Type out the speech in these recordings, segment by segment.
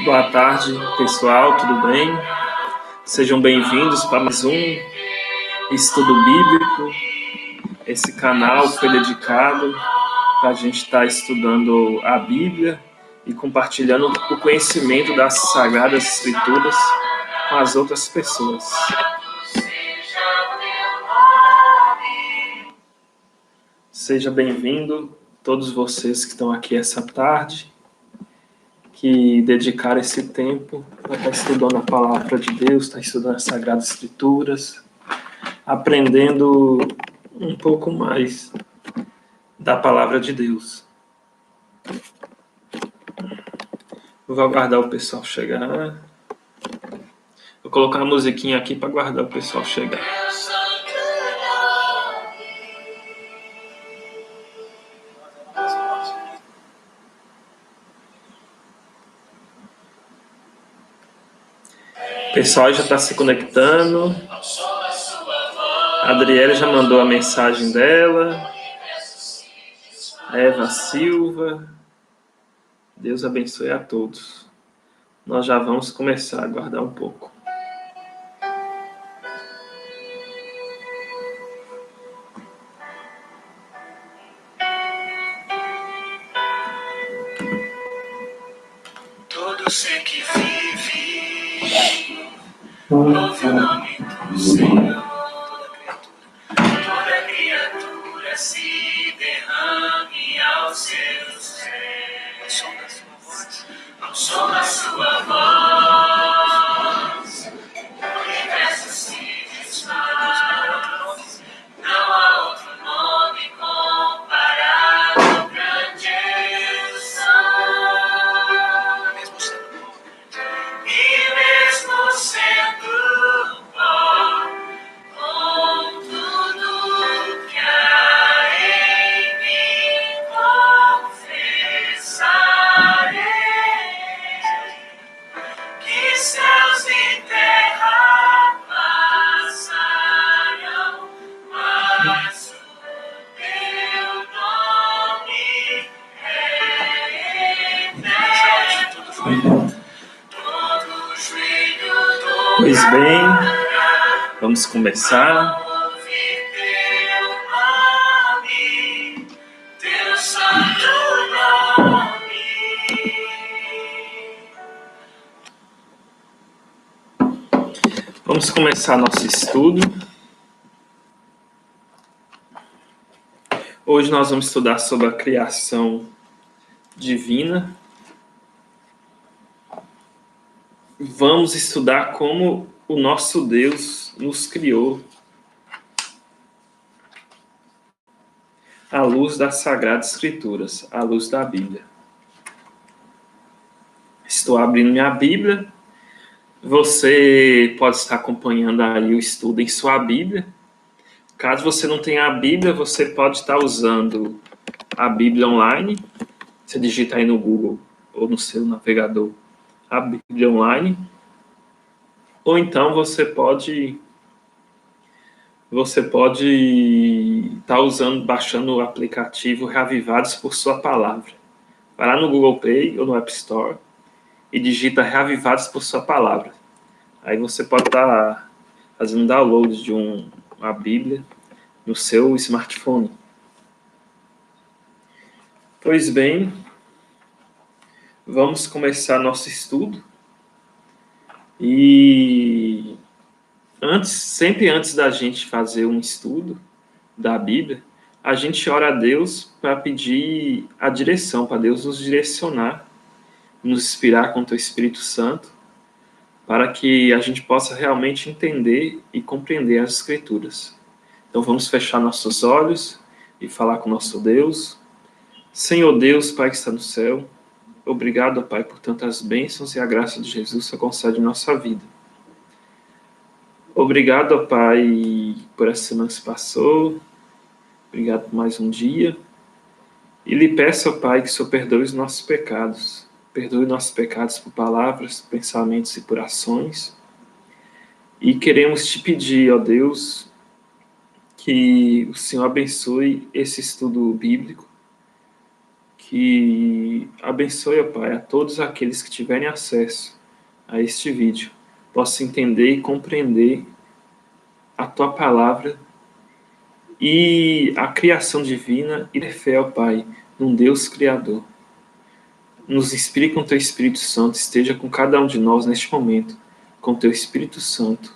Boa tarde, pessoal, tudo bem? Sejam bem-vindos para mais um estudo bíblico. Esse canal foi dedicado para a gente estar estudando a Bíblia e compartilhando o conhecimento das Sagradas Escrituras com as outras pessoas. Seja bem-vindo, todos vocês que estão aqui essa tarde, que dedicaram esse tempo para estar estudando a Palavra de Deus, estar estudando as Sagradas Escrituras, aprendendo um pouco mais da Palavra de Deus. Vou aguardar o pessoal chegar. Vou colocar a musiquinha aqui para aguardar o pessoal chegar. O pessoal já está se conectando. A Adriele já mandou a mensagem dela. A Eva Silva. Deus abençoe a todos. Nós já vamos começar a aguardar um pouco. Todo ser que vive, ouve o nome do Senhor. Toda criatura se derrame aos seus pés. Ao som da sua voz, o universo se desfaz. Não há outro nome comparável, grande são. E mesmo sendo pó, com tudo que há em mim confessarei, que céus e terra passarão, mas o teu nome é eterno. Todo joelho Pois bem, vamos começar. ouvir teu nome, teu santo nome. Vamos começar nosso estudo. Hoje nós vamos estudar sobre a criação divina. Vamos estudar como o nosso Deus nos criou à luz das Sagradas Escrituras, à luz da Bíblia. Estou abrindo minha Bíblia. Você pode estar acompanhando aí o estudo em sua Bíblia. Caso você não tenha a Bíblia, você pode estar usando a Bíblia online. Você digita aí no Google ou no seu navegador a Bíblia online. Ou então você pode estar baixando o aplicativo Reavivados por Sua Palavra. Vai lá no Google Play ou no App Store e digita Reavivados por Sua Palavra. Aí você pode estar fazendo download de uma Bíblia no seu smartphone. Pois bem, vamos começar nosso estudo. E sempre antes da gente fazer um estudo da Bíblia, a gente ora a Deus para pedir a direção, para Deus nos direcionar, nos inspirar com o Teu Espírito Santo, para que a gente possa realmente entender e compreender as Escrituras. Então vamos fechar nossos olhos e falar com nosso Deus. Senhor Deus, Pai que está no céu, obrigado, Pai, por tantas bênçãos e a graça de Jesus que concede em nossa vida. Obrigado, Pai, por essa semana que se passou. Obrigado por mais um dia. E lhe peço, Pai, que o Senhor perdoe os nossos pecados. Perdoe nossos pecados por palavras, pensamentos e por ações. E queremos te pedir, ó Deus, que o Senhor abençoe esse estudo bíblico, que abençoe, ó Pai, a todos aqueles que tiverem acesso a este vídeo, possam entender e compreender a Tua palavra e a criação divina e ter fé, ó Pai, num Deus Criador. Nos inspire com Teu Espírito Santo, esteja com cada um de nós neste momento, com Teu Espírito Santo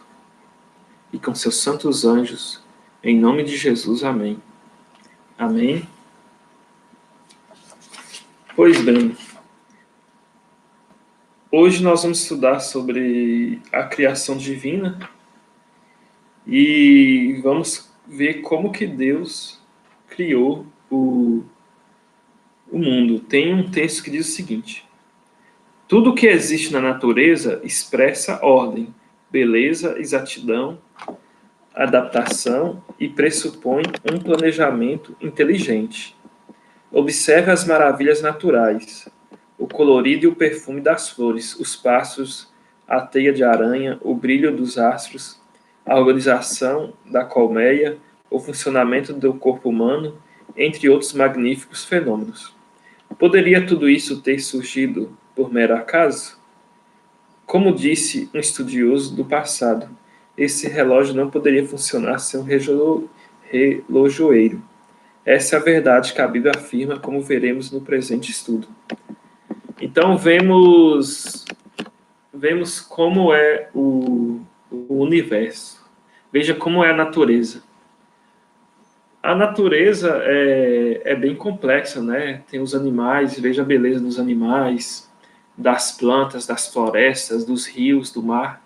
e com seus santos anjos, em nome de Jesus, amém. Amém. Pois bem, hoje nós vamos estudar sobre a criação divina e vamos ver como que Deus criou o mundo. Tem um texto que diz o seguinte: tudo que existe na natureza expressa ordem, beleza, exatidão, adaptação e pressupõe um planejamento inteligente. Observe as maravilhas naturais, o colorido e o perfume das flores, os pássaros, a teia de aranha, o brilho dos astros, a organização da colmeia, o funcionamento do corpo humano, entre outros magníficos fenômenos. Poderia tudo isso ter surgido por mero acaso? Como disse um estudioso do passado, esse relógio não poderia funcionar sem um relojoeiro. Essa é a verdade que a Bíblia afirma, como veremos no presente estudo. Então, vemos como é o universo. Veja como é a natureza. A natureza é bem complexa, né? Tem os animais, veja a beleza dos animais, das plantas, das florestas, dos rios, do mar.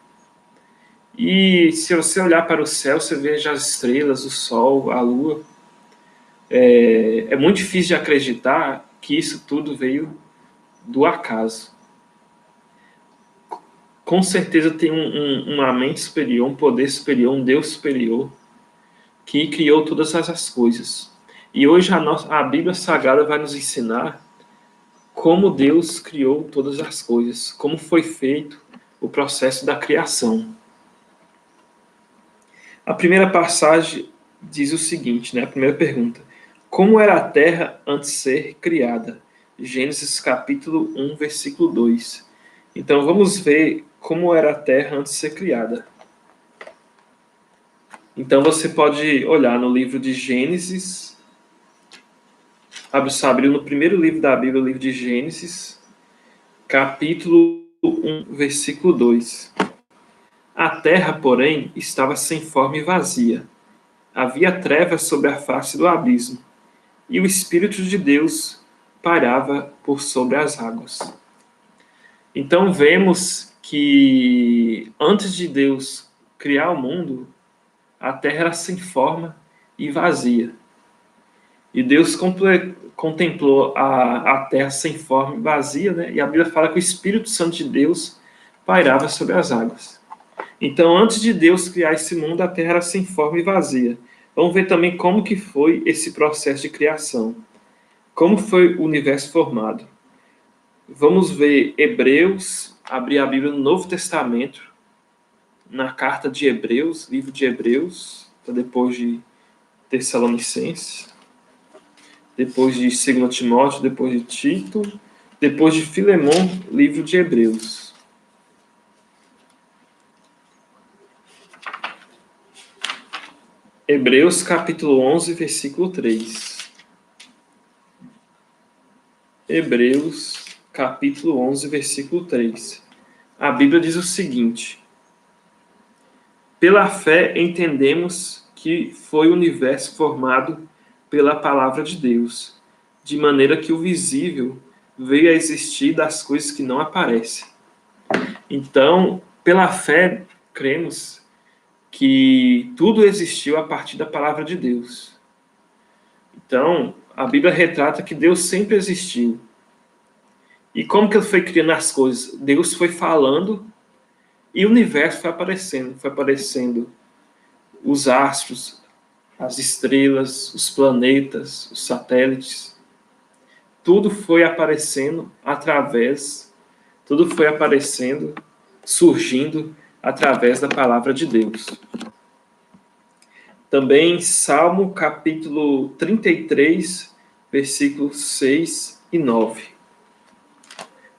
E se você olhar para o céu, você veja as estrelas, o sol, a lua. É muito difícil de acreditar que isso tudo veio do acaso. Com certeza tem uma mente superior, um poder superior, um Deus superior, que criou todas essas coisas. E hoje a Bíblia Sagrada vai nos ensinar como Deus criou todas as coisas, como foi feito o processo da criação. A primeira passagem diz o seguinte, né? A primeira pergunta: como era a terra antes de ser criada? Gênesis capítulo 1, versículo 2. Então vamos ver como era a terra antes de ser criada. Então você pode olhar no livro de Gênesis, abriu no primeiro livro da Bíblia, o livro de Gênesis, capítulo 1, versículo 2. A terra, porém, estava sem forma e vazia. Havia trevas sobre a face do abismo, e o Espírito de Deus pairava por sobre as águas. Então vemos que antes de Deus criar o mundo, a terra era sem forma e vazia. E Deus contemplou a terra sem forma e vazia, né? E a Bíblia fala que o Espírito Santo de Deus pairava sobre as águas. Então, antes de Deus criar esse mundo, a terra era sem forma e vazia. Vamos ver também como que foi esse processo de criação. Como foi o universo formado. Vamos ver Hebreus, abrir a Bíblia no Novo Testamento, na carta de Hebreus, livro de Hebreus, depois de Tessalonicenses, depois de 2 Timóteo, depois de Tito, depois de Filemão, livro de Hebreus. Hebreus capítulo 11, versículo 3. Hebreus capítulo 11, versículo 3. A Bíblia diz o seguinte: pela fé entendemos que foi o universo formado pela palavra de Deus, de maneira que o visível veio a existir das coisas que não aparecem. Então, pela fé, cremos que tudo existiu a partir da palavra de Deus. Então, a Bíblia retrata que Deus sempre existiu. E como que ele foi criando as coisas? Deus foi falando e o universo foi aparecendo os astros, as estrelas, os planetas, os satélites. Tudo foi aparecendo surgindo através da palavra de Deus. Também Salmo capítulo 33, versículos 6 e 9.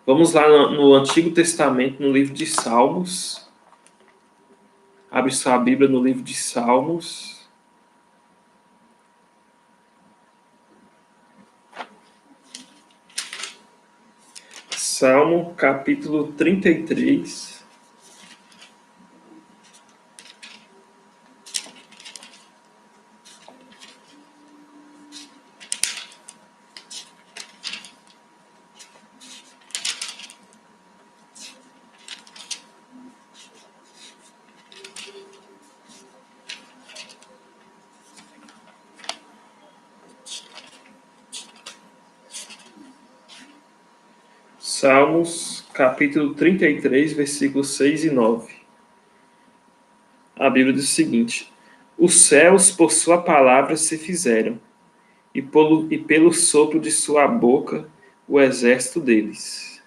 Vamos lá no Antigo Testamento, no livro de Salmos. Abre sua Bíblia no livro de Salmos. Salmo, capítulo 33. Salmos, capítulo 33, versículos 6 e 9. A Bíblia diz o seguinte: os céus por sua palavra se fizeram, e pelo sopro de sua boca o exército deles.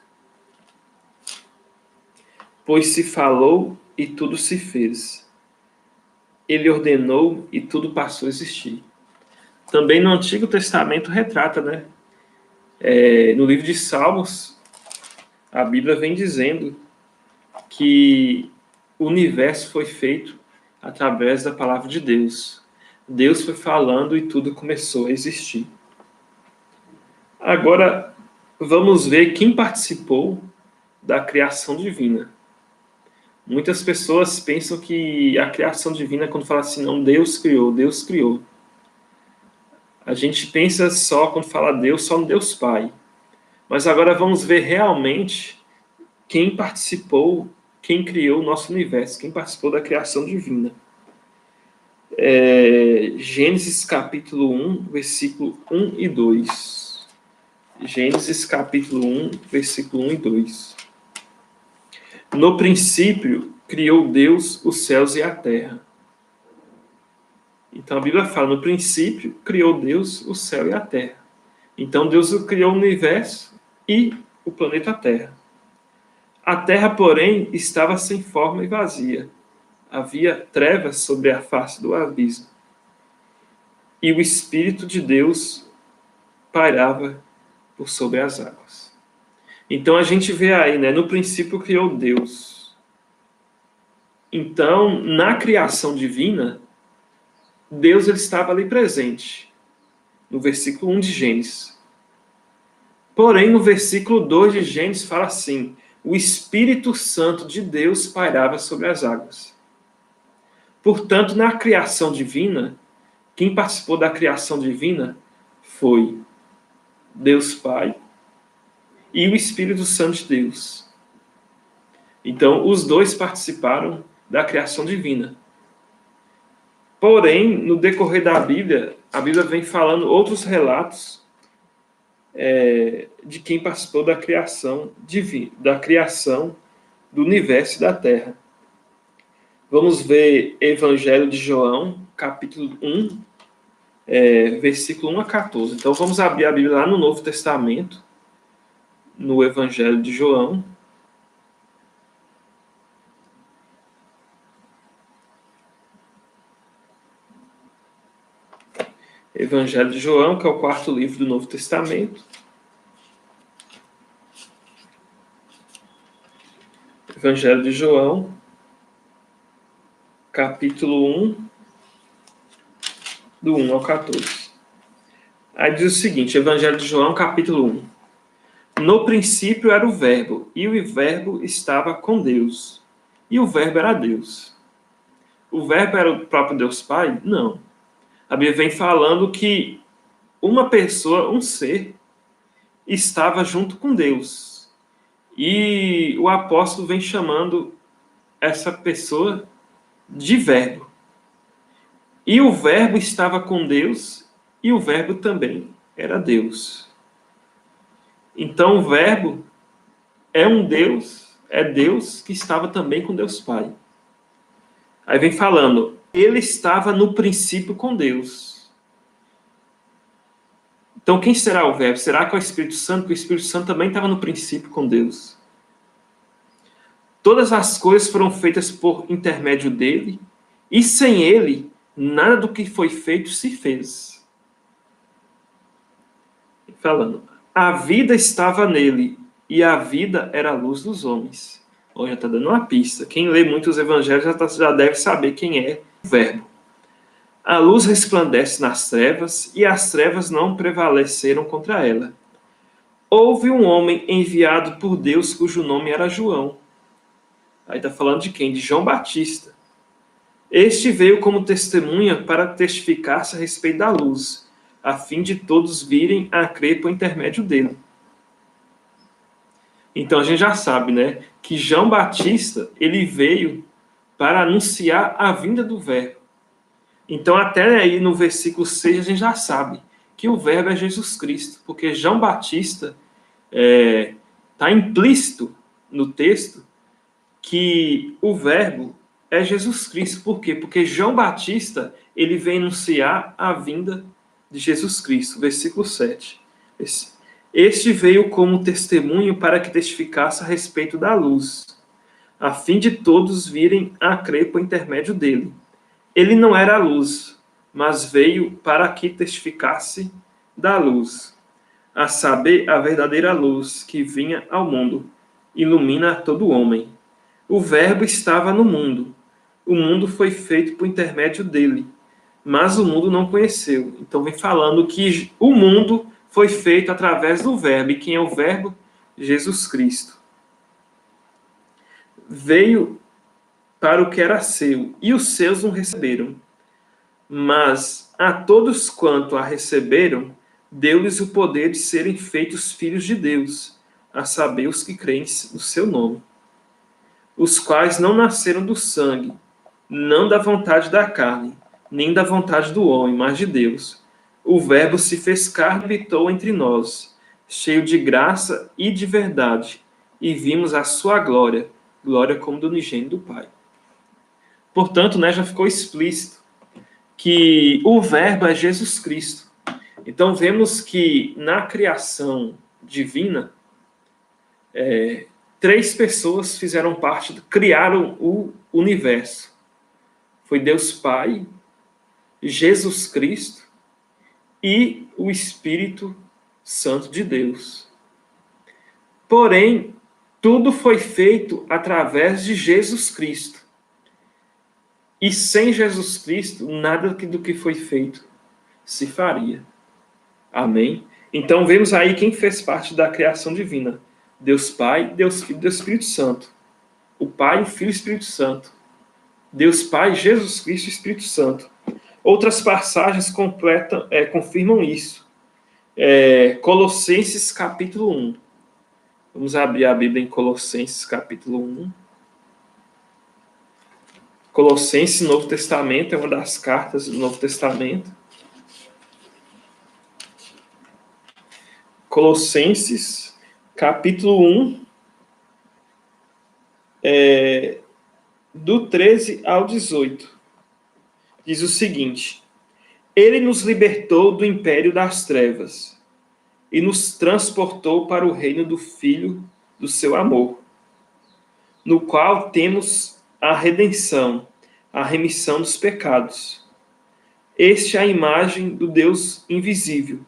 Pois se falou e tudo se fez. Ele ordenou e tudo passou a existir. Também no Antigo Testamento retrata, né? No livro de Salmos, a Bíblia vem dizendo que o universo foi feito através da palavra de Deus. Deus foi falando e tudo começou a existir. Agora, vamos ver quem participou da criação divina. Muitas pessoas pensam que a criação divina, quando fala assim, não, Deus criou, Deus criou. A gente pensa só, quando fala Deus, só no Deus Pai. Mas agora vamos ver realmente quem participou, quem criou o nosso universo, quem participou da criação divina. Gênesis capítulo 1, versículo 1 e 2. Gênesis capítulo 1, versículo 1 e 2. No princípio, criou Deus os céus e a terra. Então a Bíblia fala, no princípio, criou Deus o céu e a terra. Então Deus criou o universo e o planeta Terra. A terra, porém, estava sem forma e vazia. Havia trevas sobre a face do abismo. E o Espírito de Deus pairava por sobre as águas. Então a gente vê aí, né? No princípio criou Deus. Então, na criação divina, Deus ele estava ali presente. No versículo 1 de Gênesis. Porém, no versículo 2 de Gênesis fala assim: o Espírito Santo de Deus pairava sobre as águas. Portanto, na criação divina, quem participou da criação divina foi Deus Pai e o Espírito Santo de Deus. Então, os dois participaram da criação divina. Porém, no decorrer da Bíblia, a Bíblia vem falando outros relatos de quem participou da criação divina, da criação do universo e da Terra. Vamos ver Evangelho de João, capítulo 1, versículo 1 a 14. Então, vamos abrir a Bíblia lá no Novo Testamento, no Evangelho de João. Evangelho de João, que é o quarto livro do Novo Testamento. Evangelho de João, capítulo 1, do 1 ao 14. Aí diz o seguinte, Evangelho de João, capítulo 1. No princípio era o Verbo, e o Verbo estava com Deus, e o Verbo era Deus. O Verbo era o próprio Deus Pai? Não. A Bíblia vem falando que uma pessoa, um ser, estava junto com Deus. E o apóstolo vem chamando essa pessoa de Verbo. E o Verbo estava com Deus, e o Verbo também era Deus. Então o Verbo é um Deus, é Deus que estava também com Deus Pai. Aí vem falando, ele estava no princípio com Deus. Então quem será o Verbo? Será que é o Espírito Santo? Porque o Espírito Santo também estava no princípio com Deus. Todas as coisas foram feitas por intermédio dele, e sem ele, nada do que foi feito se fez. Falando, A vida estava nele, e a vida era a luz dos homens. Olha, está dando uma pista. Quem lê muitos evangelhos já deve saber quem é o Verbo. A luz resplandece nas trevas, e as trevas não prevaleceram contra ela. Houve um homem enviado por Deus cujo nome era João. Aí está falando de quem? De João Batista. Este veio como testemunha para testificar-se a respeito da luz, a fim de todos virem a crer por intermédio dele. Então a gente já sabe, né, que João Batista, ele veio para anunciar a vinda do Verbo. Então até aí no versículo 6 a gente já sabe que o Verbo é Jesus Cristo, porque João Batista está implícito no texto que o Verbo é Jesus Cristo. Por quê? Porque João Batista, ele vem anunciar a vinda de Jesus Cristo. Versículo 7. Este veio como testemunho para que testificasse a respeito da luz, a fim de todos virem a crer por intermédio dele. Ele não era a luz, mas veio para que testificasse da luz, a saber, a verdadeira luz que vinha ao mundo, ilumina todo homem. O Verbo estava no mundo. O mundo foi feito por intermédio dele, mas o mundo não conheceu. Então vem falando que o mundo foi feito através do Verbo. E quem é o Verbo? Jesus Cristo. Veio para o que era seu, e os seus não receberam. Mas a todos quanto a receberam, deu-lhes o poder de serem feitos filhos de Deus, a saber, os que creem no seu nome, os quais não nasceram do sangue, não da vontade da carne, nem da vontade do homem, mas de Deus. O Verbo se fez carne e habitou entre nós, cheio de graça e de verdade, e vimos a sua glória, glória como do unigênito do Pai. Portanto, né, já ficou explícito que o Verbo é Jesus Cristo. Então, vemos que na criação divina, três pessoas fizeram parte, criaram o universo. Foi Deus Pai, Jesus Cristo e o Espírito Santo de Deus. Porém, tudo foi feito através de Jesus Cristo. E sem Jesus Cristo, nada do que foi feito se faria. Amém? Então, vemos aí quem fez parte da criação divina. Deus Pai, Deus Filho e Deus Espírito Santo. O Pai, o Filho e o Espírito Santo. Deus Pai, Jesus Cristo e Espírito Santo. Outras passagens confirmam isso. Colossenses capítulo 1. Vamos abrir a Bíblia em Colossenses capítulo 1. Colossenses, Novo Testamento, é uma das cartas do Novo Testamento. Colossenses capítulo 1, do 13 ao 18. Diz o seguinte: Ele nos libertou do império das trevas e nos transportou para o reino do Filho do seu amor, no qual temos a redenção, a remissão dos pecados. Este é a imagem do Deus invisível,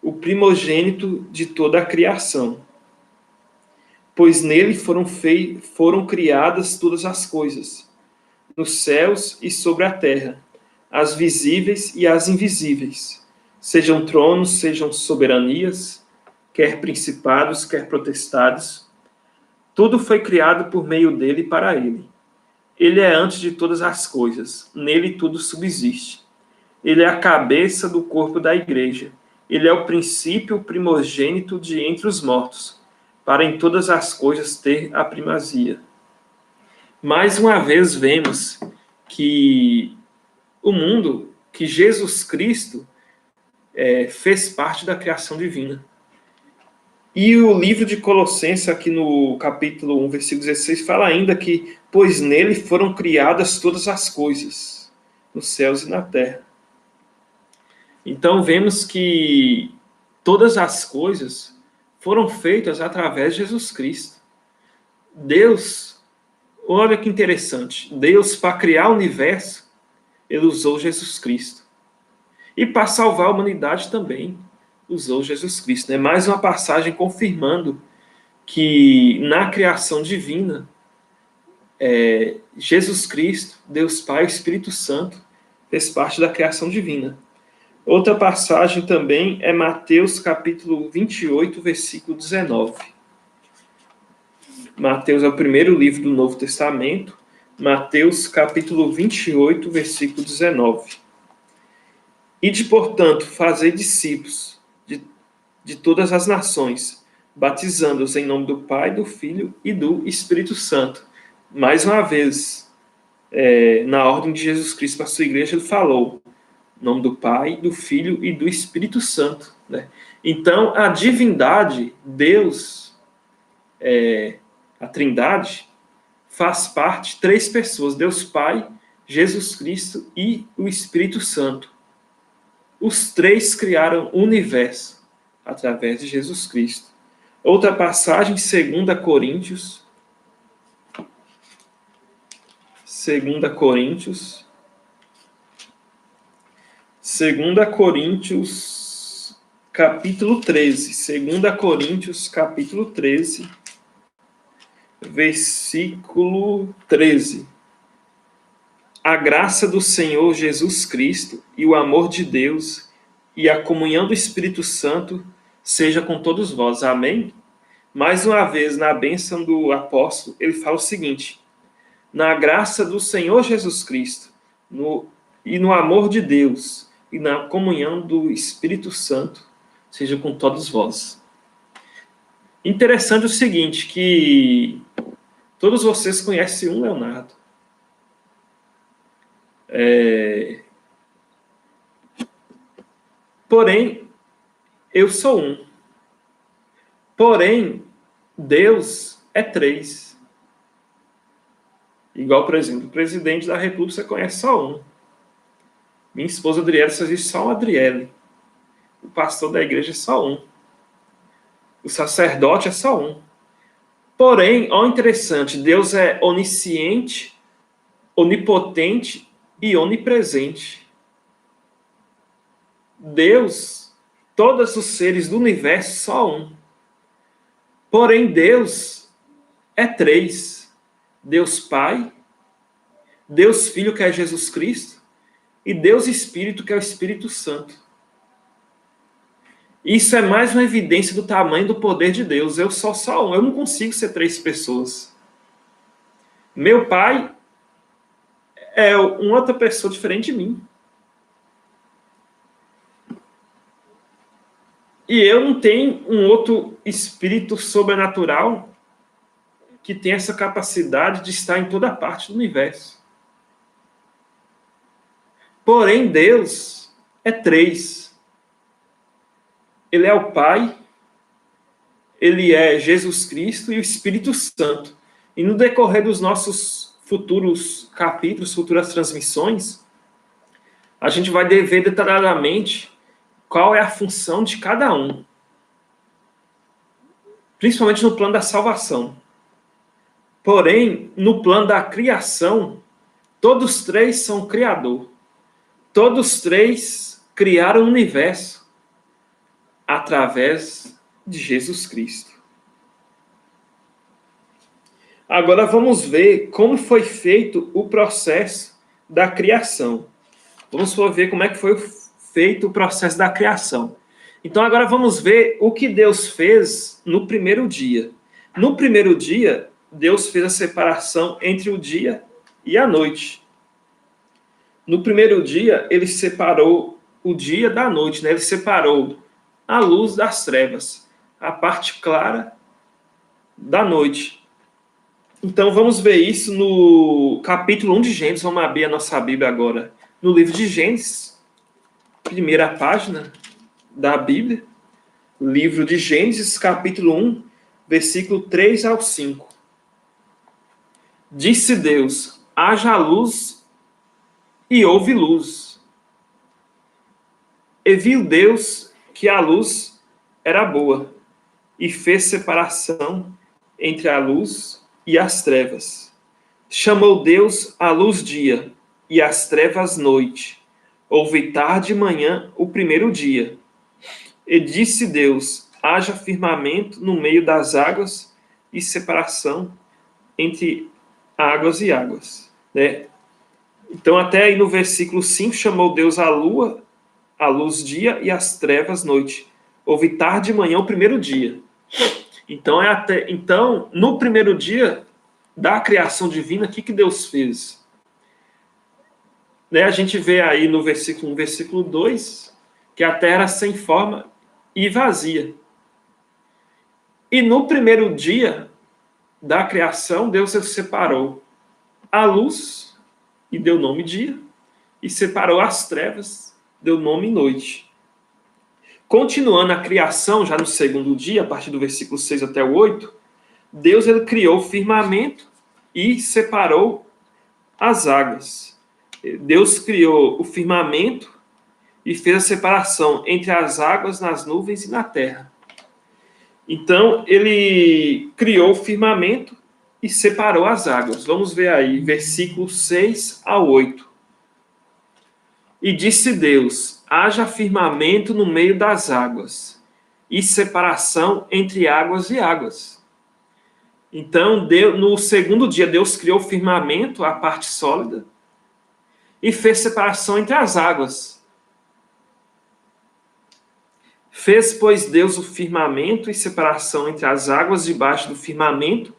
o primogênito de toda a criação. Pois nele foram criadas todas as coisas, nos céus e sobre a terra, as visíveis e as invisíveis, sejam tronos, sejam soberanias, quer principados, quer potestades. Tudo foi criado por meio dele e para ele. Ele é antes de todas as coisas, nele tudo subsiste. Ele é a cabeça do corpo da igreja. Ele é o princípio, o primogênito de entre os mortos, para em todas as coisas ter a primazia. Mais uma vez vemos que o mundo, que Jesus Cristo fez parte da criação divina. E o livro de Colossenses, aqui no capítulo 1, versículo 16, fala ainda que, pois nele foram criadas todas as coisas, nos céus e na terra. Então vemos que todas as coisas foram feitas através de Jesus Cristo. Deus, olha que interessante, Deus, para criar o universo, ele usou Jesus Cristo. E para salvar a humanidade também. usou Jesus Cristo. É mais uma passagem confirmando que na criação divina, Jesus Cristo, Deus Pai, o Espírito Santo, fez parte da criação divina. Outra passagem também é Mateus capítulo 28, versículo 19. Mateus é o primeiro livro do Novo Testamento. Mateus capítulo 28, versículo 19. Ide, portanto, fazei discípulos de todas as nações, batizando-os em nome do Pai, do Filho e do Espírito Santo. Mais uma vez, na ordem de Jesus Cristo para a sua igreja, ele falou em nome do Pai, do Filho e do Espírito Santo. Né? Então, a divindade, Deus, a Trindade, faz parte, 3 pessoas, Deus Pai, Jesus Cristo e o Espírito Santo. Os 3 criaram o universo através de Jesus Cristo. Outra passagem, 2 Coríntios. 2 Coríntios, capítulo 13. 2 Coríntios, capítulo 13, versículo 13. A graça do Senhor Jesus Cristo e o amor de Deus e a comunhão do Espírito Santo seja com todos vós. Amém? Mais uma vez, na bênção do apóstolo, ele fala o seguinte: na graça do Senhor Jesus Cristo e no amor de Deus e na comunhão do Espírito Santo seja com todos vós. Interessante o seguinte, que todos vocês conhecem um Leonardo. Porém, eu sou um. Porém, Deus é 3. Igual, por exemplo, o presidente da República você conhece só um. Minha esposa Adriele só existe só um Adriele. O pastor da igreja é só um. O sacerdote é só um. Porém, olha interessante, Deus é onisciente, onipotente e onipresente. Deus, todos os seres do universo, só um. Porém, Deus é 3. Deus Pai, Deus Filho, que é Jesus Cristo, e Deus Espírito, que é o Espírito Santo. Isso é mais uma evidência do tamanho do poder de Deus. Eu sou só um, eu não consigo ser 3 pessoas. Meu pai é uma outra pessoa diferente de mim. E eu não tenho um outro espírito sobrenatural que tem essa capacidade de estar em toda parte do universo. Porém, Deus é 3. Ele é o Pai, ele é Jesus Cristo e o Espírito Santo. E no decorrer dos nossos futuros capítulos, futuras transmissões, a gente vai ver detalhadamente qual é a função de cada um. Principalmente no plano da salvação. Porém, no plano da criação, todos 3 são criador. Todos 3 criaram o universo através de Jesus Cristo. Agora vamos ver como foi feito o processo da criação. Vamos ver como é que foi feito o processo da criação. Então agora vamos ver o que Deus fez no primeiro dia. No primeiro dia, Deus fez a separação entre o dia e a noite. No primeiro dia, ele separou o dia da noite, né? Ele separou a luz das trevas, a parte clara da noite. Então vamos ver isso no capítulo 1 de Gênesis. Vamos abrir a nossa Bíblia agora no livro de Gênesis, primeira página da Bíblia, livro de Gênesis, capítulo 1, versículo 3 ao 5. Disse Deus: haja luz, e houve luz. E viu Deus que a luz era boa, e fez separação entre a luz e as trevas. Chamou Deus a luz dia, e as trevas noite. Houve tarde e manhã o primeiro dia. E disse Deus: haja firmamento no meio das águas e separação entre águas e águas. Né? Então, até aí no versículo 5, chamou Deus a lua, a luz dia e as trevas noite. Houve tarde e manhã o primeiro dia. Então, no primeiro dia da criação divina, o que Deus fez? Né, a gente vê aí no versículo 1, versículo 2, que a terra era sem forma e vazia. E no primeiro dia da criação, Deus separou a luz e deu nome dia, e separou as trevas, deu nome noite. Continuando a criação, já no segundo dia, a partir do versículo 6 até o 8, Deus ele criou o firmamento e separou as águas. Deus criou o firmamento e fez a separação entre as águas, nas nuvens e na terra. Então, ele criou o firmamento e separou as águas. Vamos ver aí, versículos 6 a 8. E disse Deus: haja firmamento no meio das águas, e separação entre águas e águas. Então, no segundo dia, Deus criou o firmamento, a parte sólida, e fez separação entre as águas. Fez, pois, Deus o firmamento e separação entre as águas debaixo do firmamento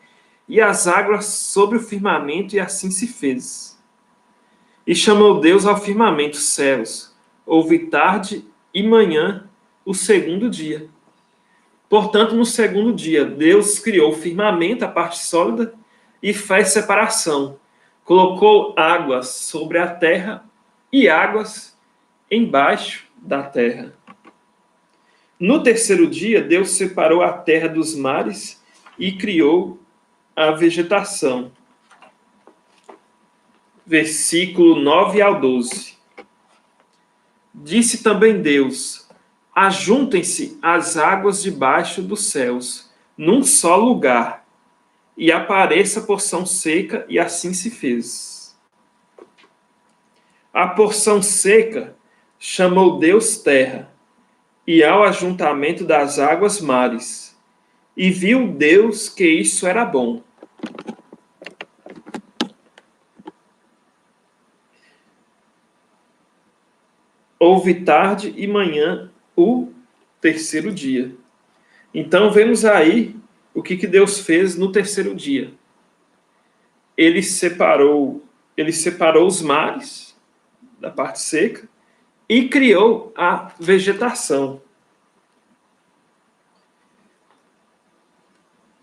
e as águas sobre o firmamento, e assim se fez. E chamou Deus ao firmamento céus. Houve tarde e manhã o segundo dia. Portanto, no segundo dia, Deus criou o firmamento, a parte sólida, e fez separação. Colocou águas sobre a terra e águas embaixo da terra. No terceiro dia, Deus separou a terra dos mares e criou a vegetação. Versículo 9 ao 12. Disse também Deus: ajuntem-se as águas debaixo dos céus, num só lugar, e apareça porção seca, e assim se fez. A porção seca chamou Deus terra, e ao ajuntamento das águas mares. E viu Deus que isso era bom. Houve tarde e manhã o terceiro dia. Então vemos aí o que Deus fez no terceiro dia. Ele separou os mares da parte seca e criou a vegetação.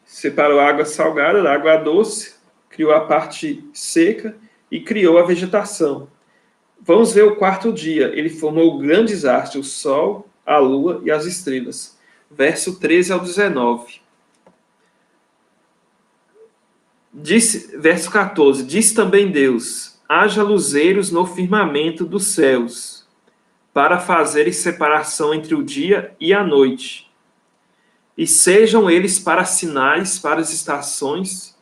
Separou a água salgada da água doce, criou a parte seca e criou a vegetação. Vamos ver o quarto dia. Ele formou grandes astros, o sol, a lua e as estrelas. Verso 13 ao 19. Verso 14. Diz também Deus: haja luzeiros no firmamento dos céus, para fazerem separação entre o dia e a noite. E sejam eles para sinais, para as estações,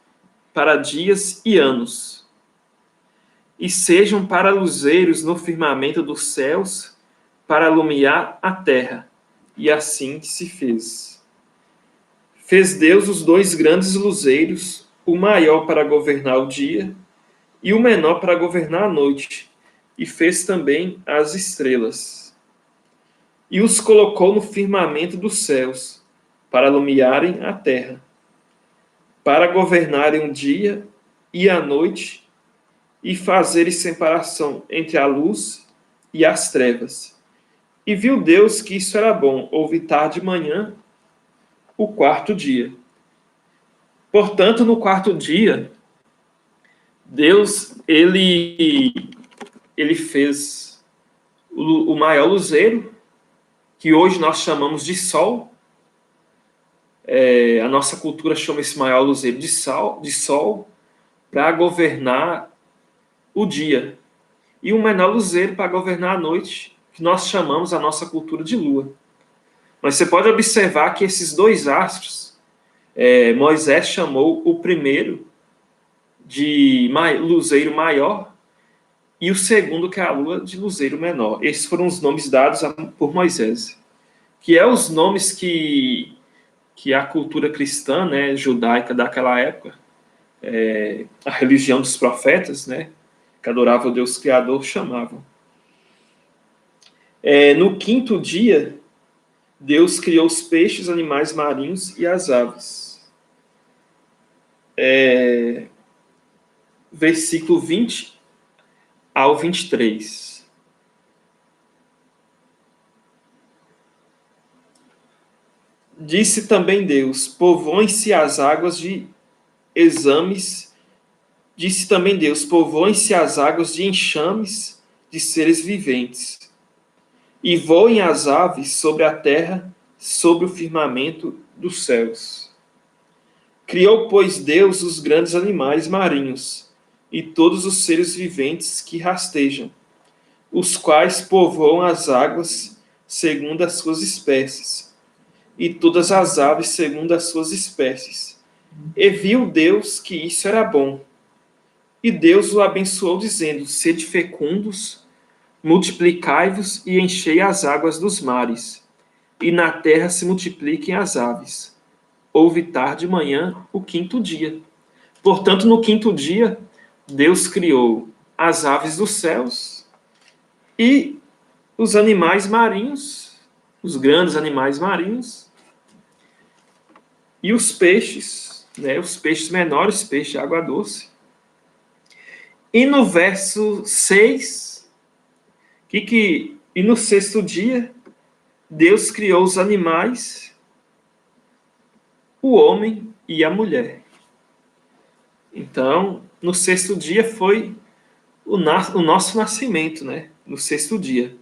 para dias e anos. E sejam para luzeiros no firmamento dos céus, para alumiar a terra. E assim se fez. Fez Deus os dois grandes luzeiros, o maior para governar o dia e o menor para governar a noite. E fez também as estrelas. E os colocou no firmamento dos céus, para alumiarem a terra, para governarem o dia e a noite, e fazerem separação entre a luz e as trevas. E viu Deus que isso era bom. Houve tarde e manhã, o quarto dia. Portanto, no quarto dia, Deus ele fez o maior luzeiro, que hoje nós chamamos de sol. A nossa cultura chama esse maior luzeiro de sol, para governar o dia. E um menor luzeiro para governar a noite, que nós chamamos a nossa cultura de lua. Mas você pode observar que esses dois astros, Moisés chamou o primeiro de luzeiro maior e o segundo, que é a lua, de luzeiro menor. Esses foram os nomes dados por Moisés, que é os nomes que a cultura cristã, né, judaica daquela época, a religião dos profetas, né, que adorava o Deus Criador, chamavam. No quinto dia, Deus criou os peixes, animais marinhos e as aves. Versículo 20 ao 23. Disse também Deus, povoem-se as águas de exames. Disse também Deus, povoem-se as águas de enxames de seres viventes. E voem as aves sobre a terra, sobre o firmamento dos céus. Criou, pois, Deus os grandes animais marinhos e todos os seres viventes que rastejam, os quais povoam as águas segundo as suas espécies, e todas as aves segundo as suas espécies. E viu Deus que isso era bom. E Deus o abençoou, dizendo, sede fecundos, multiplicai-vos e enchei as águas dos mares, e na terra se multipliquem as aves. Houve tarde e manhã o quinto dia. Portanto, no quinto dia, Deus criou as aves dos céus e os animais marinhos, os grandes animais marinhos, e os peixes, né, os peixes menores, peixe de água doce. E no verso 6, e no sexto dia, Deus criou os animais, o homem e a mulher. Então, no sexto dia foi o nosso nascimento, né? No sexto dia.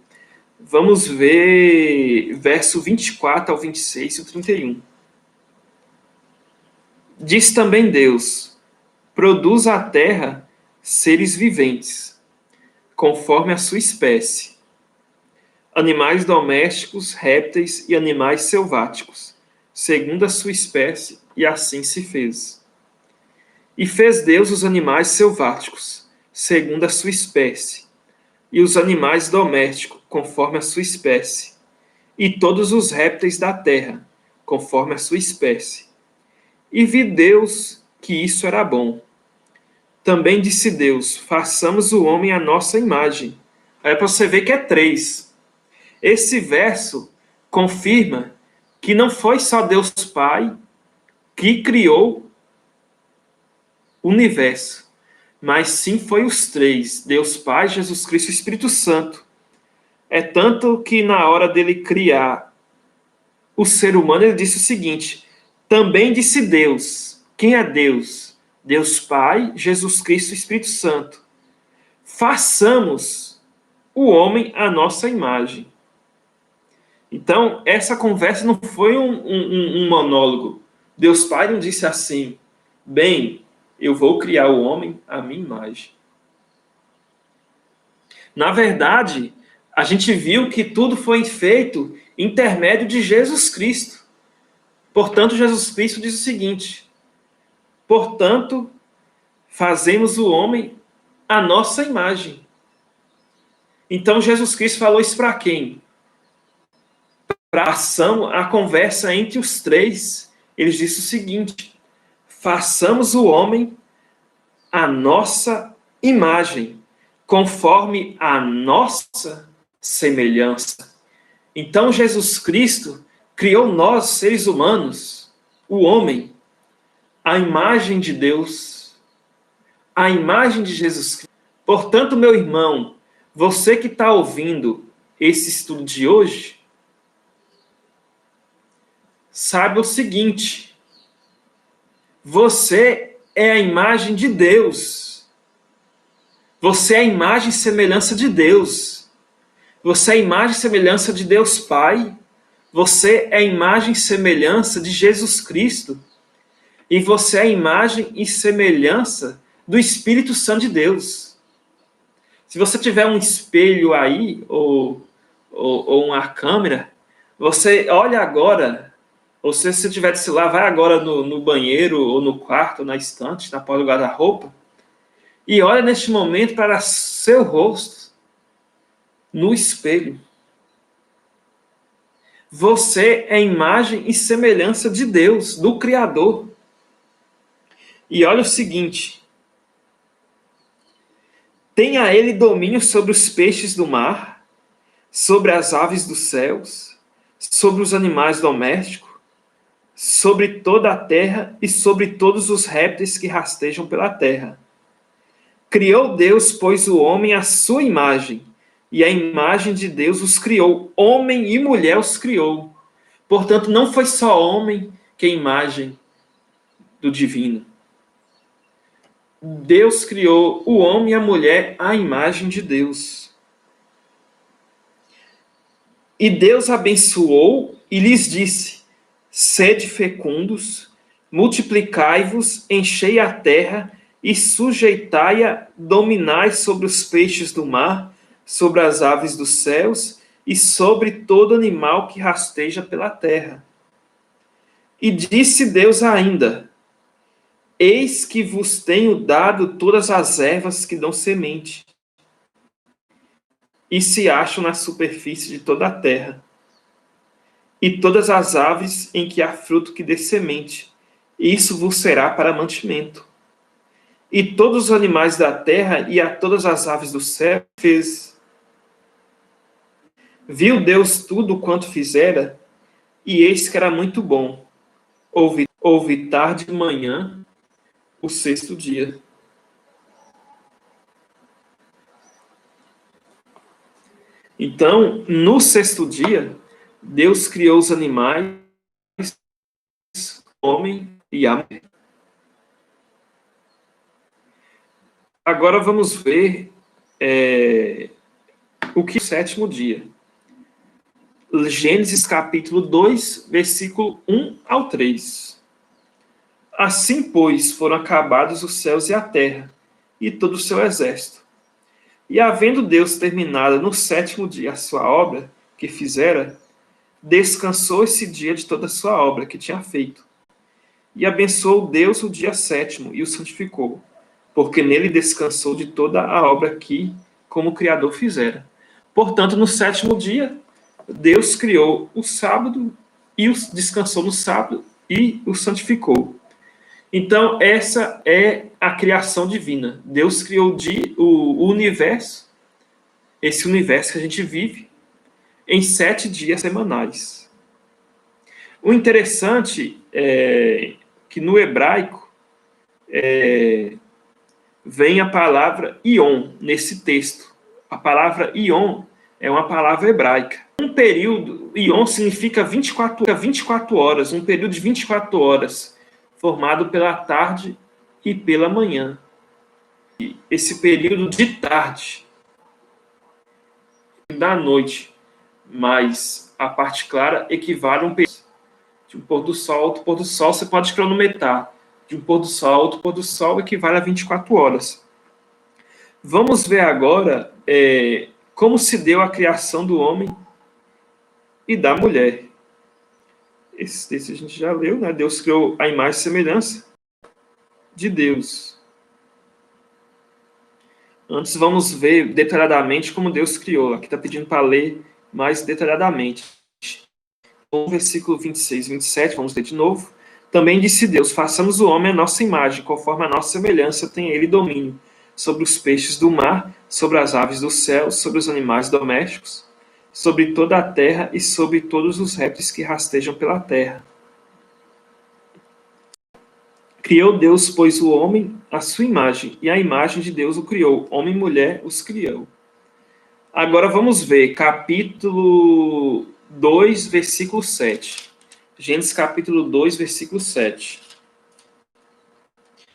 Vamos ver verso 24 ao 26 e o 31. Diz também Deus, produz a terra seres viventes, conforme a sua espécie, animais domésticos, répteis e animais selváticos, segundo a sua espécie, e assim se fez. E fez Deus os animais selváticos, segundo a sua espécie, e os animais domésticos, conforme a sua espécie, e todos os répteis da terra, conforme a sua espécie. E vi Deus que isso era bom. Também disse Deus, façamos o homem à nossa imagem. Aí para você ver que é 3. Esse verso confirma que não foi só Deus Pai que criou o universo, mas sim foi os 3, Deus Pai, Jesus Cristo e Espírito Santo. É tanto que na hora dele criar o ser humano, ele disse o seguinte, também disse Deus. Quem é Deus? Deus Pai, Jesus Cristo e Espírito Santo. Façamos o homem à nossa imagem. Então, essa conversa não foi um monólogo. Deus Pai não disse assim, bem, eu vou criar o homem à minha imagem. Na verdade, a gente viu que tudo foi feito intermédio de Jesus Cristo. Portanto, Jesus Cristo diz o seguinte, portanto, fazemos o homem à nossa imagem. Então, Jesus Cristo falou isso para quem? Para a conversa entre os 3, ele disse o seguinte, façamos o homem à nossa imagem, conforme a nossa semelhança. Então, Jesus Cristo criou nós, seres humanos, o homem, a imagem de Deus, a imagem de Jesus Cristo. Portanto, meu irmão, você que está ouvindo esse estudo de hoje, saiba o seguinte, você é a imagem de Deus. Você é a imagem e semelhança de Deus. Você é a imagem e semelhança de Deus Pai. Você é a imagem e semelhança de Jesus Cristo. E você é a imagem e semelhança do Espírito Santo de Deus. Se você tiver um espelho aí, ou uma câmera, você olha agora, ou se você tiver de celular, vai agora no banheiro, ou no quarto, ou na estante, na porta do guarda-roupa, e olha neste momento para seu rosto no espelho. Você é imagem e semelhança de Deus, do Criador. E olha o seguinte: tenha ele domínio sobre os peixes do mar, sobre as aves dos céus, sobre os animais domésticos, sobre toda a terra e sobre todos os répteis que rastejam pela terra. Criou Deus, pois, o homem à sua imagem, e a imagem de Deus os criou, homem e mulher os criou. Portanto, não foi só homem que é imagem do divino. Deus criou o homem e a mulher à imagem de Deus. E Deus abençoou e lhes disse: sede fecundos, multiplicai-vos, enchei a terra e sujeitai-a, dominai sobre os peixes do mar, sobre as aves dos céus e sobre todo animal que rasteja pela terra. E disse Deus ainda: eis que vos tenho dado todas as ervas que dão semente, e se acham na superfície de toda a terra, e todas as aves em que há fruto que dê semente, isso vos será para mantimento. E todos os animais da terra e a todas as aves do céu fez. Viu Deus tudo quanto fizera, e eis que era muito bom. Houve tarde e manhã, o sexto dia. Então, no sexto dia, Deus criou os animais, o homem e a mulher. Agora vamos ver o que é o sétimo dia. Gênesis capítulo 2, versículo 1 ao 3. Assim, pois, foram acabados os céus e a terra, e todo o seu exército. E havendo Deus terminado no sétimo dia a sua obra que fizera, descansou esse dia de toda a sua obra que tinha feito. E abençoou Deus o dia sétimo e o santificou, porque nele descansou de toda a obra que, como o Criador, fizera. Portanto, no sétimo dia, Deus criou o sábado e descansou no sábado e o santificou. Então, essa é a criação divina. Deus criou o universo, esse universo que a gente vive, em 7 dias semanais. O interessante é que no hebraico vem a palavra Ion nesse texto. A palavra Ion é uma palavra hebraica. Um período, Ion significa 24 horas, um período de 24 horas, formado pela tarde e pela manhã. E esse período de tarde, da noite, mas a parte clara equivale a um período de um pôr do sol a outro pôr do sol, você pode cronometrar. De um pôr do sol a outro pôr do sol equivale a 24 horas. Vamos ver agora como se deu a criação do homem e da mulher. Esse texto a gente já leu, né? Deus criou a imagem e semelhança de Deus. Antes vamos ver detalhadamente como Deus criou. Aqui está pedindo para ler mais detalhadamente. No versículo 26 e 27, vamos ler de novo. Também disse Deus: façamos o homem à nossa imagem, conforme a nossa semelhança tem ele domínio sobre os peixes do mar, sobre as aves do céu, sobre os animais domésticos, sobre toda a terra e sobre todos os répteis que rastejam pela terra. Criou Deus, pois, o homem à sua imagem, e a imagem de Deus o criou. Homem e mulher os criou. Agora vamos ver capítulo 2, versículo 7. Gênesis capítulo 2, versículo 7.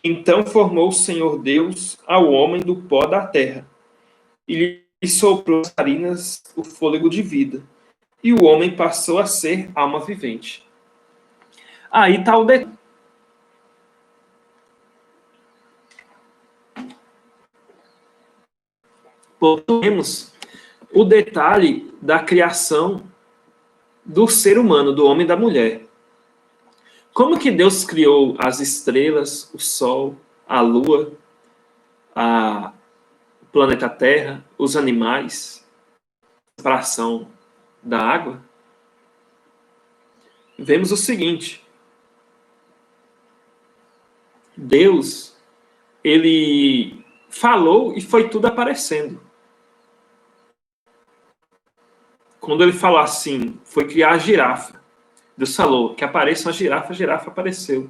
Então formou o Senhor Deus ao homem do pó da terra, e lhe soprou as narinas o fôlego de vida, e o homem passou a ser alma vivente. Aí está o detalhe. Temos o detalhe da criação do ser humano, do homem e da mulher. Como que Deus criou as estrelas, o sol, a lua, o planeta Terra, os animais, a separação da água? vemos o seguinte: Deus, ele falou e foi tudo aparecendo. Quando ele falou assim, foi criar a girafa. Deus falou que apareça uma girafa, a girafa apareceu.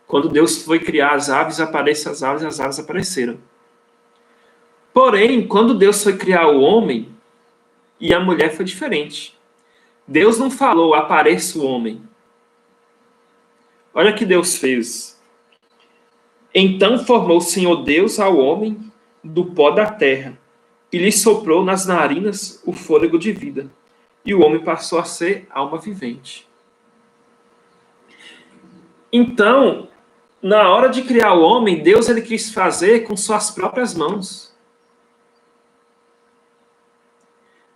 Quando Deus foi criar as aves, aparecem as aves apareceram. Porém, quando Deus foi criar o homem e a mulher, foi diferente. Deus não falou, apareça o homem. Olha o que Deus fez. Então formou o Senhor Deus ao homem do pó da terra e lhe soprou nas narinas o fôlego de vida. E o homem passou a ser alma vivente. Então, na hora de criar o homem, Deus ele quis fazer com suas próprias mãos.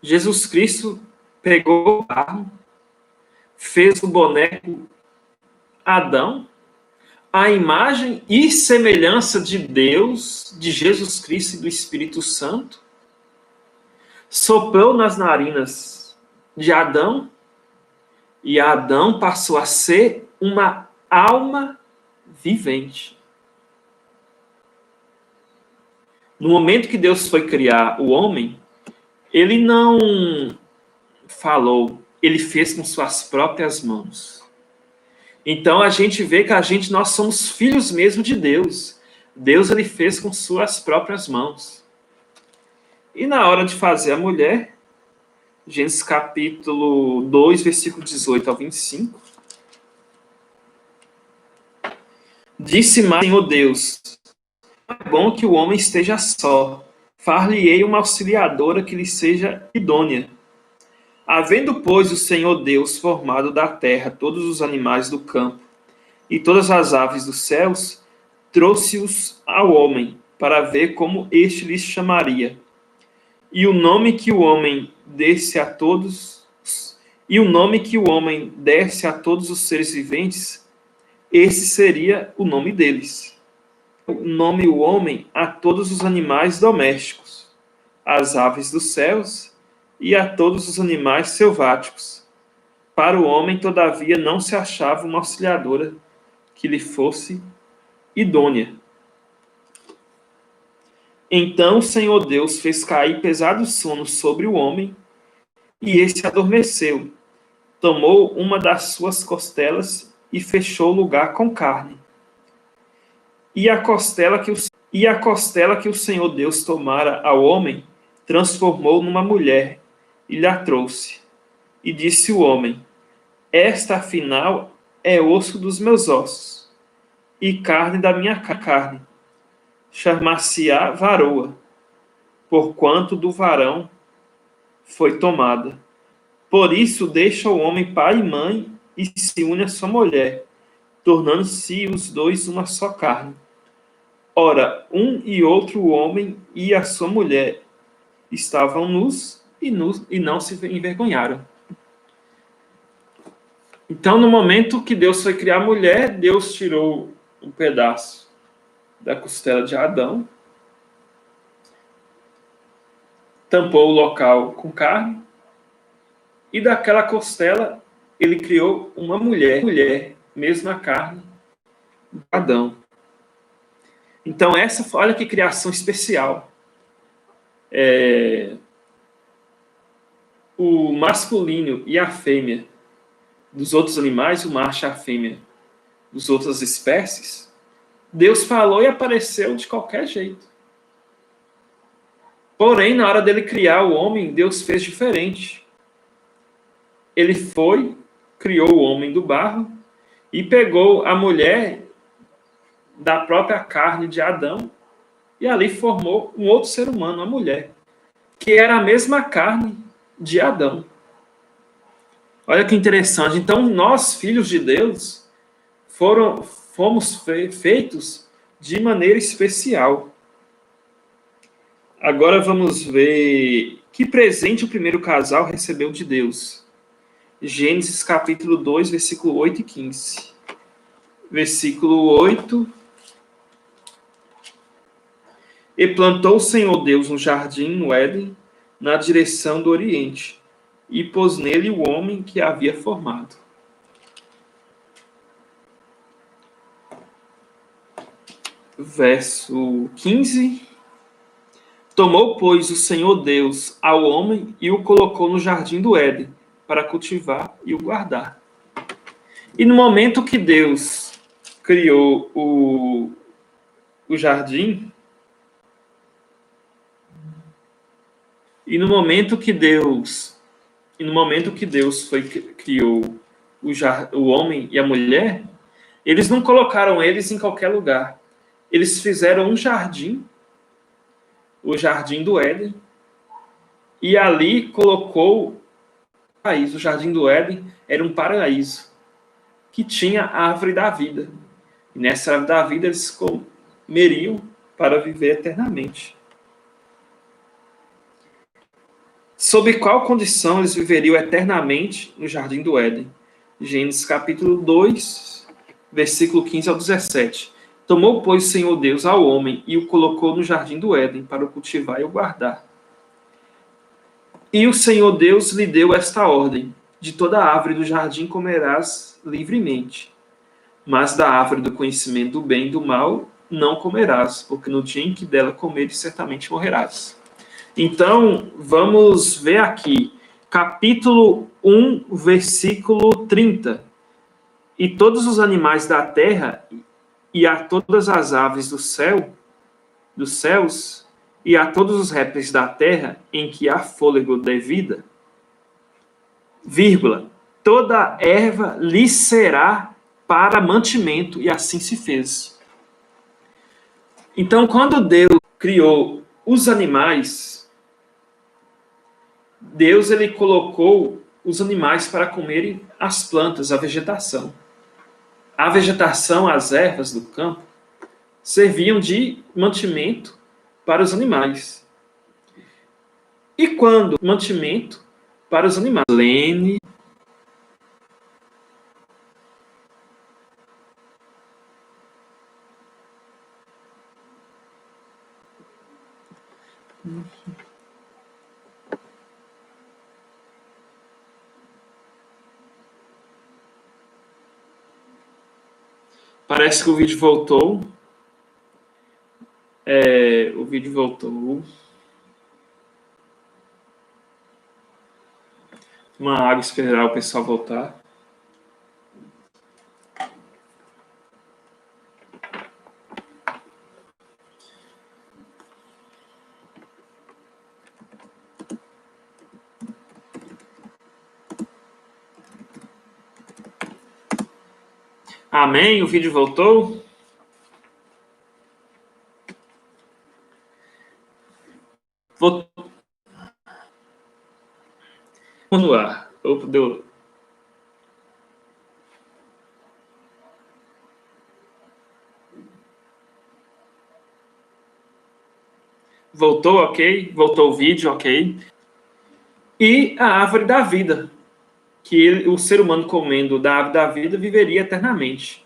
Jesus Cristo pegou o barro, fez o boneco Adão, a imagem e semelhança de Deus, de Jesus Cristo e do Espírito Santo, soprou nas narinas de Adão, e Adão passou a ser uma alma vivente. No momento que Deus foi criar o homem, ele não falou, ele fez com suas próprias mãos. Então a gente vê que nós somos filhos mesmo de Deus. Deus ele fez com suas próprias mãos. E na hora de fazer a mulher, Gênesis capítulo 2, versículo 18 ao 25, disse mais o Senhor Deus: é bom que o homem esteja só, far-lhe-ei uma auxiliadora que lhe seja idônea. Havendo, pois, o Senhor Deus formado da terra todos os animais do campo e todas as aves dos céus, trouxe-os ao homem, para ver como este lhes chamaria. E o nome que o homem desse a todos, os seres viventes, esse seria o nome deles. O nome o homem a todos os animais domésticos, às aves dos céus e a todos os animais selváticos. Para o homem, todavia, não se achava uma auxiliadora que lhe fosse idônea. Então o Senhor Deus fez cair pesado sono sobre o homem, e este adormeceu. Tomou uma das suas costelas e fechou o lugar com carne. E a costela que o Senhor Deus tomara ao homem, transformou numa mulher, e lhe a trouxe. E disse o homem: esta, afinal, é osso dos meus ossos, e carne da minha carne. Chamar-se-á varoa, porquanto do varão foi tomada. Por isso deixa o homem pai e mãe, e se une à sua mulher, tornando-se os dois uma só carne. Ora, um e outro homem e a sua mulher estavam nus e não se envergonharam. Então, no momento que Deus foi criar a mulher, Deus tirou um pedaço da costela de Adão, tampou o local com carne, e daquela costela ele criou uma mulher, mesma carne de Adão. Então, olha que criação especial. O masculino e a fêmea dos outros animais, o macho e a fêmea das outras espécies, Deus falou e apareceu de qualquer jeito. Porém, na hora dele criar o homem, Deus fez diferente. Ele criou o homem do barro e pegou a mulher da própria carne de Adão e ali formou um outro ser humano, uma mulher, que era a mesma carne de Adão. Olha que interessante. Então, nós, filhos de Deus, fomos feitos de maneira especial. Agora vamos ver que presente o primeiro casal recebeu de Deus. Gênesis capítulo 2, versículo 8 e 15. Versículo 8. E plantou o Senhor Deus um jardim no Éden, na direção do Oriente, e pôs nele o homem que havia formado. verso 15. Tomou, pois, o Senhor Deus ao homem e o colocou no jardim do Éden para cultivar e o guardar. E no momento que Deus criou o jardim, e no momento que Deus criou o homem e a mulher, eles não colocaram eles em qualquer lugar. Eles fizeram um jardim, o jardim do Éden, e ali colocou o paraíso. O jardim do Éden era um paraíso que tinha a árvore da vida. E nessa árvore da vida eles comeriam para viver eternamente. Sob qual condição eles viveriam eternamente no jardim do Éden? Gênesis capítulo 2, versículo 15 ao 17. Tomou, pois, o Senhor Deus ao homem e o colocou no jardim do Éden para o cultivar e o guardar. E o Senhor Deus lhe deu esta ordem: de toda a árvore do jardim comerás livremente, mas da árvore do conhecimento do bem e do mal não comerás, porque no dia em que dela comeres certamente morrerás. Então, vamos ver aqui, capítulo 1, versículo 30. E todos os animais da terra e a todas as aves dos céus, e a todos os répteis da terra em que há fôlego de vida, vírgula, toda erva lhe será para mantimento, e assim se fez. Então, quando Deus criou os animais, Deus ele colocou os animais para comerem as plantas, a vegetação. A vegetação, as ervas do campo, serviam de mantimento para os animais. E quando mantimento para os animais? Lene. Parece que o vídeo voltou. O vídeo voltou. Uma água, esperar o pessoal voltar. Amém? O vídeo voltou? Vou continuar. Deu. Voltou, ok? Voltou o vídeo, ok? E a árvore da vida, que o ser humano comendo da árvore da vida viveria eternamente.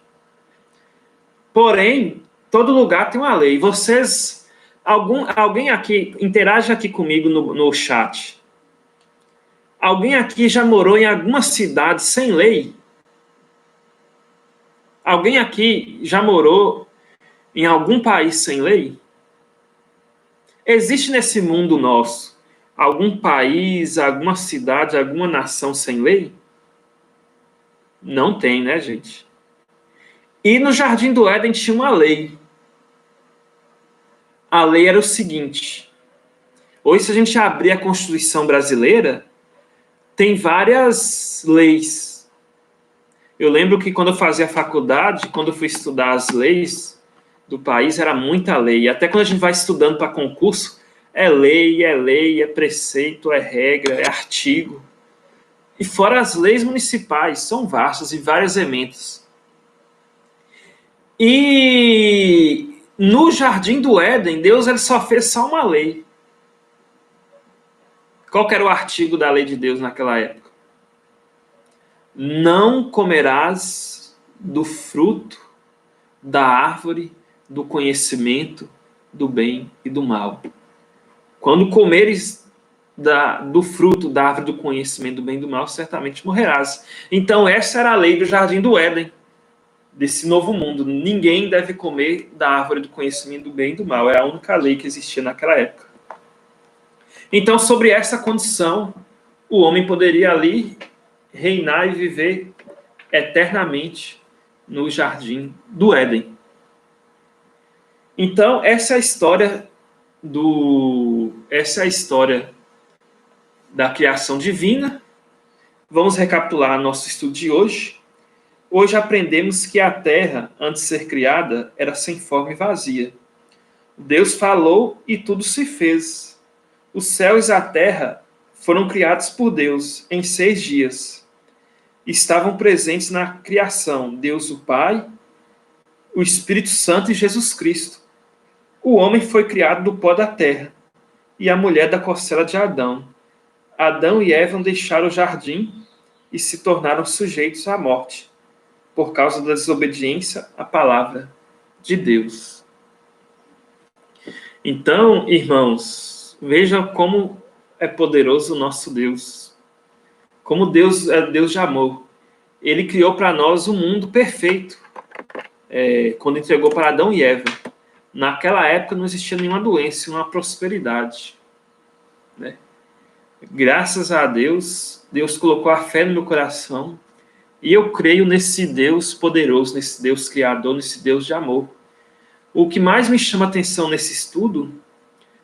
Porém, todo lugar tem uma lei. Vocês, alguém aqui, interage aqui comigo no chat. Alguém aqui já morou em alguma cidade sem lei? Alguém aqui já morou em algum país sem lei? Existe nesse mundo nosso algum país, alguma cidade, alguma nação sem lei? Não tem, né, gente? E no Jardim do Éden tinha uma lei. A lei era o seguinte. Hoje, se a gente abrir a Constituição brasileira, tem várias leis. Eu lembro que quando eu fazia faculdade, quando eu fui estudar as leis do país, era muita lei. E até quando a gente vai estudando para concurso, é lei, é preceito, é regra, é artigo. E fora as leis municipais, são vastas e várias emendas. E no Jardim do Éden, Deus ele só fez só uma lei. Qual que era o artigo da lei de Deus naquela época? Não comerás do fruto da árvore do conhecimento do bem e do mal. Quando comeres do fruto da árvore do conhecimento do bem e do mal, certamente morrerás. Então essa era a lei do Jardim do Éden. desse novo mundo. Ninguém deve comer da árvore do conhecimento do bem e do mal. É a única lei que existia naquela época. Então, sobre essa condição, o homem poderia ali reinar e viver eternamente no jardim do Éden. Então, essa é a história da criação divina. Vamos recapitular nosso estudo de hoje. Hoje aprendemos que a terra, antes de ser criada, era sem forma e vazia. Deus falou e tudo se fez. Os céus e a terra foram criados por Deus em 6 dias. Estavam presentes na criação Deus o Pai, o Espírito Santo e Jesus Cristo. O homem foi criado do pó da terra e a mulher da costela de Adão. Adão e Eva deixaram o jardim e se tornaram sujeitos à morte, por causa da desobediência à palavra de Deus. Então, irmãos, vejam como é poderoso o nosso Deus. Como Deus é Deus de amor. Ele criou para nós um mundo perfeito. Quando entregou para Adão e Eva. Naquela época não existia nenhuma doença, nenhuma prosperidade. Né? Graças a Deus, Deus colocou a fé no meu coração. E eu creio nesse Deus poderoso, nesse Deus criador, nesse Deus de amor. O que mais me chama a atenção nesse estudo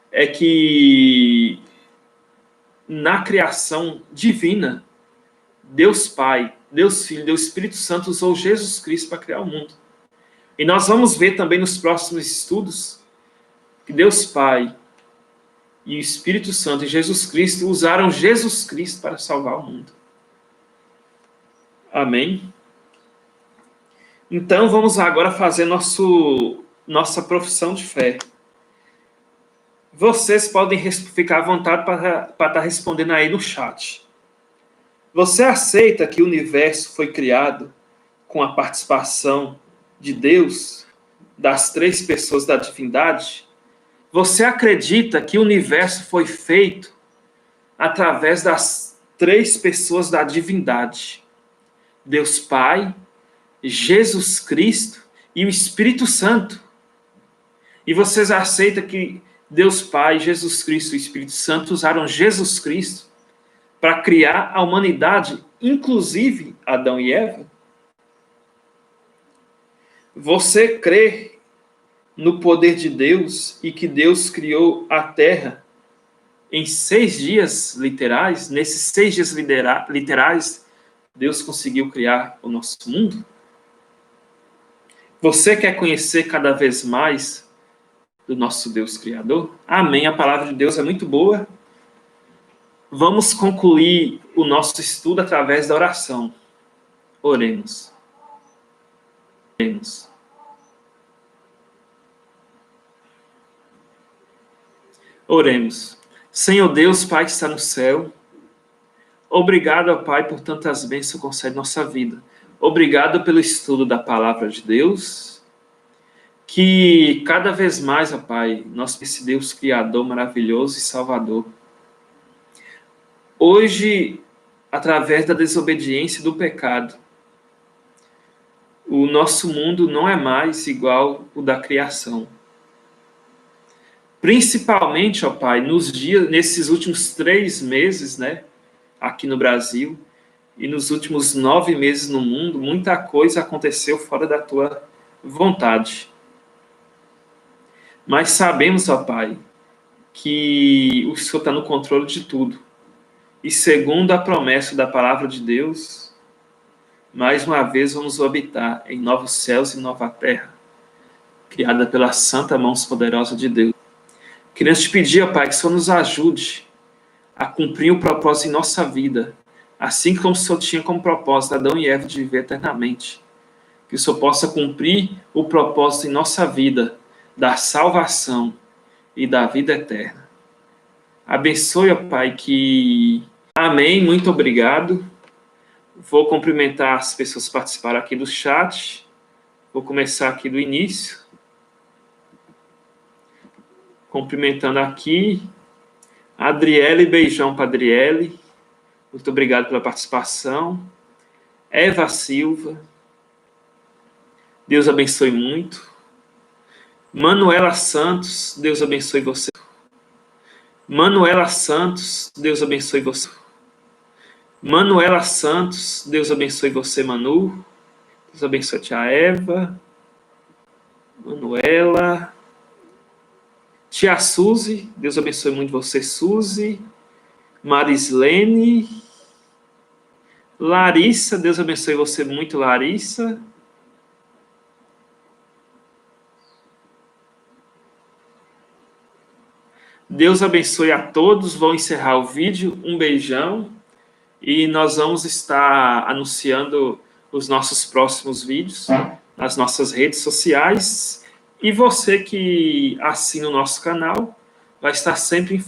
é que na criação divina, Deus Pai, Deus Filho, Deus Espírito Santo usou Jesus Cristo para criar o mundo. E nós vamos ver também nos próximos estudos que Deus Pai e o Espírito Santo e Jesus Cristo usaram Jesus Cristo para salvar o mundo. Amém? Então vamos agora fazer nossa profissão de fé. Vocês podem ficar à vontade para estar respondendo aí no chat. Você aceita que o universo foi criado com a participação de Deus, das 3 pessoas da divindade? Você acredita que o universo foi feito através das 3 pessoas da divindade? Deus Pai, Jesus Cristo e o Espírito Santo. E vocês aceitam que Deus Pai, Jesus Cristo e o Espírito Santo usaram Jesus Cristo para criar a humanidade, inclusive Adão e Eva? Você crê no poder de Deus e que Deus criou a terra em 6 dias literais? Nesses 6 dias literais, Deus conseguiu criar o nosso mundo? Você quer conhecer cada vez mais do nosso Deus Criador? Amém. A palavra de Deus é muito boa. Vamos concluir o nosso estudo através da oração. Oremos. Oremos. Oremos. Senhor Deus, Pai que está no céu, obrigado, ó Pai, por tantas bênçãos que concede nossa vida. Obrigado pelo estudo da palavra de Deus, que cada vez mais, ó Pai, nós esse Deus Criador maravilhoso e Salvador. Hoje, através da desobediência e do pecado, o nosso mundo não é mais igual o da criação. Principalmente, ó Pai, nesses últimos 3 meses, né, aqui no Brasil, e nos últimos 9 meses no mundo, muita coisa aconteceu fora da Tua vontade. Mas sabemos, ó Pai, que o Senhor está no controle de tudo. E segundo a promessa da palavra de Deus, mais uma vez vamos habitar em novos céus e nova terra, criada pela santa mão poderosa de Deus. Queremos te pedir, ó Pai, que o Senhor nos ajude a cumprir o propósito em nossa vida, assim como o Senhor tinha como propósito Adão e Eva de viver eternamente. Que o Senhor possa cumprir o propósito em nossa vida, da salvação e da vida eterna. Abençoe, ó Pai, que... Amém, muito obrigado. Vou cumprimentar as pessoas que participaram aqui do chat. Vou começar aqui do início. Cumprimentando aqui. Adriele, beijão para Adriele. Muito obrigado pela participação. Eva Silva. Deus abençoe muito. Manuela Santos, Deus abençoe você. Manuela Santos, Deus abençoe você. Manuela Santos, Deus abençoe você, Manu. Deus abençoe a tia Eva. Manuela. Tia Suzy, Deus abençoe muito você, Suzy. Marislene. Larissa, Deus abençoe você muito, Larissa. Deus abençoe a todos. Vou encerrar o vídeo. Um beijão. E nós vamos estar anunciando os nossos próximos vídeos nas nossas redes sociais. E você que assina o nosso canal vai estar sempre informado